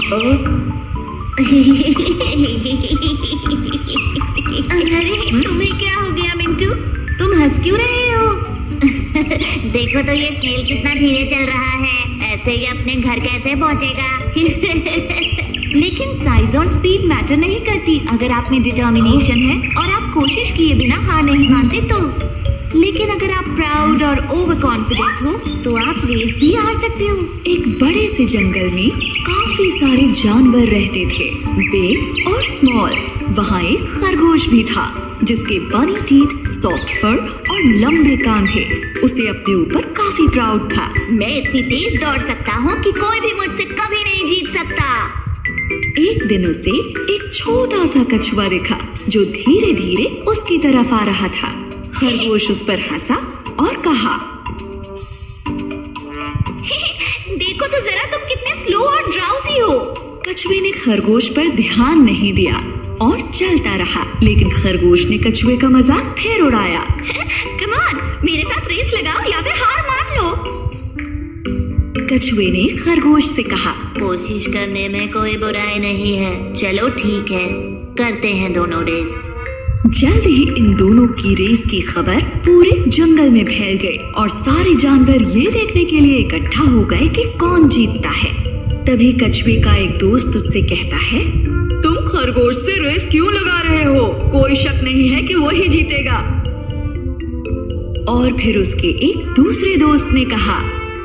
अरे तुम्हें क्या हो गया मिंटू, तुम हंस क्यों रहे हो? देखो तो ये स्नेल कितना धीरे चल रहा है, ऐसे ही अपने घर कैसे पहुंचेगा? लेकिन साइज और स्पीड मैटर नहीं करती अगर आप में डिटर्मिनेशन है और आप कोशिश किए बिना हार नहीं मानते तो। लेकिन अगर आप प्राउड और ओवर कॉन्फिडेंट हो तो आप रेस भी हार सकते हो। एक बड़े से जंगल में काफी सारे जानवर रहते थे, बिग और स्मॉल। वहाँ एक खरगोश भी था जिसके बनी टीथ, सॉफ्ट फर और लंबे कान थे। उसे अपने ऊपर काफी प्राउड था। मैं इतनी तेज दौड़ सकता हूँ कि कोई भी मुझसे कभी नहीं जीत सकता। एक दिन उसे एक छोटा सा कछुआ दिखा जो धीरे धीरे उसकी तरफ आ रहा था। खरगोश उस पर हंसा और कहा, देखो तो जरा तुम कितने स्लो और ड्राउजी हो। कछुए ने खरगोश पर ध्यान नहीं दिया और चलता रहा, लेकिन खरगोश ने कछुए का मजाक फिर उड़ाया। कम ऑन, मेरे साथ रेस लगाओ या फिर हार मान लो। कछुए ने खरगोश से कहा, कोशिश करने में कोई बुराई नहीं है, चलो ठीक है, करते हैं दोनों रेस। जल्द ही इन दोनों की रेस की खबर पूरे जंगल में फैल गई और सारे जानवर ये देखने के लिए इकट्ठा हो गए कि कौन जीतता है। तभी कछुए का एक दोस्त उससे कहता है, तुम खरगोश से रेस क्यों लगा रहे हो? कोई शक नहीं है कि वही जीतेगा। और फिर उसके एक दूसरे दोस्त ने कहा,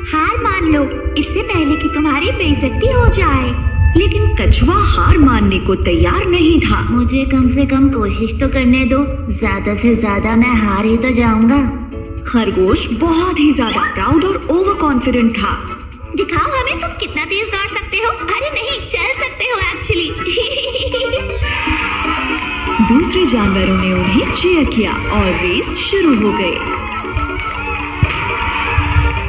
हार मान लो इससे पहले कि तुम्हारी बेइज्जती हो जाए। लेकिन कछुआ हार मानने को तैयार नहीं था। मुझे कम से कम कोशिश तो करने दो, ज्यादा से ज्यादा मैं हार ही तो जाऊंगा। खरगोश बहुत ही ज्यादा प्राउड और ओवर कॉन्फिडेंट था। दिखाओ हमें तुम कितना तेज दौड़ सकते हो। अरे नहीं, चल सकते हो एक्चुअली। दूसरे जानवरों ने उन्हें चीयर किया और रेस शुरू हो गई।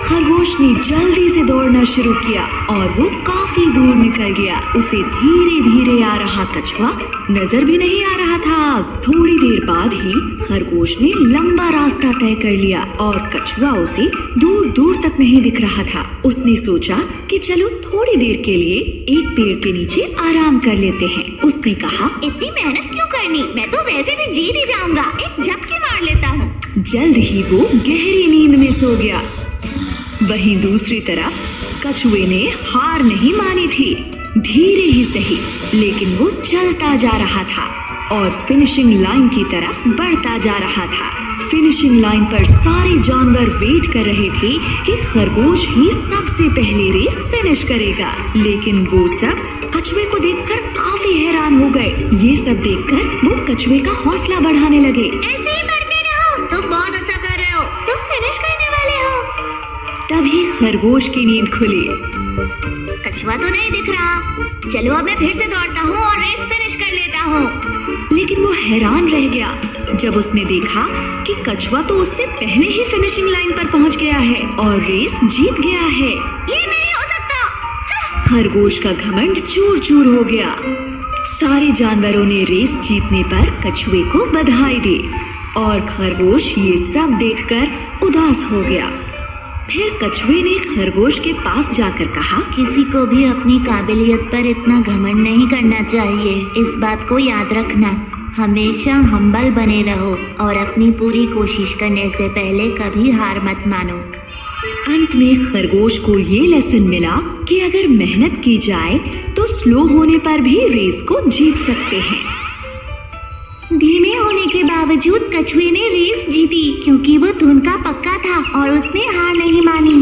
खरगोश ने जल्दी से दौड़ना शुरू किया और वो काफी दूर निकल गया। उसे धीरे धीरे आ रहा कछुआ नजर भी नहीं आ रहा था। थोड़ी देर बाद ही खरगोश ने लंबा रास्ता तय कर लिया और कछुआ उसे दूर दूर तक नहीं दिख रहा था। उसने सोचा कि चलो थोड़ी देर के लिए एक पेड़ के नीचे आराम कर लेते हैं। उसने कहा, इतनी मेहनत क्यों करनी, मैं तो वैसे भी जीत ही जाऊंगा, एक झपकी मार लेता हूँ। जल्द ही वो गहरी नींद में सो गया। वहीं दूसरी तरफ कछुए ने हार नहीं मानी थी। धीरे ही सही, लेकिन वो चलता जा रहा था और फिनिशिंग लाइन की तरफ बढ़ता जा रहा था। फिनिशिंग लाइन पर सारे जानवर वेट कर रहे थे कि खरगोश ही सबसे पहले रेस फिनिश करेगा। लेकिन वो सब कछुए को देखकर काफी हैरान हो गए। ये सब देखकर वो कछुए का हौसला बढ़ाने लगे। ऐसे ही बढ़ते रहो, तुम बहुत अच्छा कर रहे हो, तुम फिनिश करने वाले हो। तभी खरगोश की नींद खुली। कछुआ तो नहीं दिख रहा, चलो अब मैं फिर से दौड़ता हूँ और रेस फिनिश कर लेता हूँ। लेकिन वो हैरान रह गया जब उसने देखा कि कछुआ तो उससे पहले ही फिनिशिंग लाइन पर पहुँच गया है और रेस जीत गया है। ये नहीं हो सकता। खरगोश का घमंड चूर चूर हो गया। सारे जानवरों ने रेस जीतने पर कछुए को बधाई दी और खरगोश ये सब देखकर उदास हो गया। फिर कछुए ने खरगोश के पास जाकर कहा, किसी को भी अपनी काबिलियत पर इतना घमंड नहीं करना चाहिए। इस बात को याद रखना, हमेशा हम्बल बने रहो और अपनी पूरी कोशिश करने से पहले कभी हार मत मानो। अंत में खरगोश को ये लेसन मिला कि अगर मेहनत की जाए तो स्लो होने पर भी रेस को जीत सकते हैं। धीमे होने के बावजूद कछुए ने रेस जीती क्योंकि वो धुन का पक्का था और उसने हार नहीं मानी।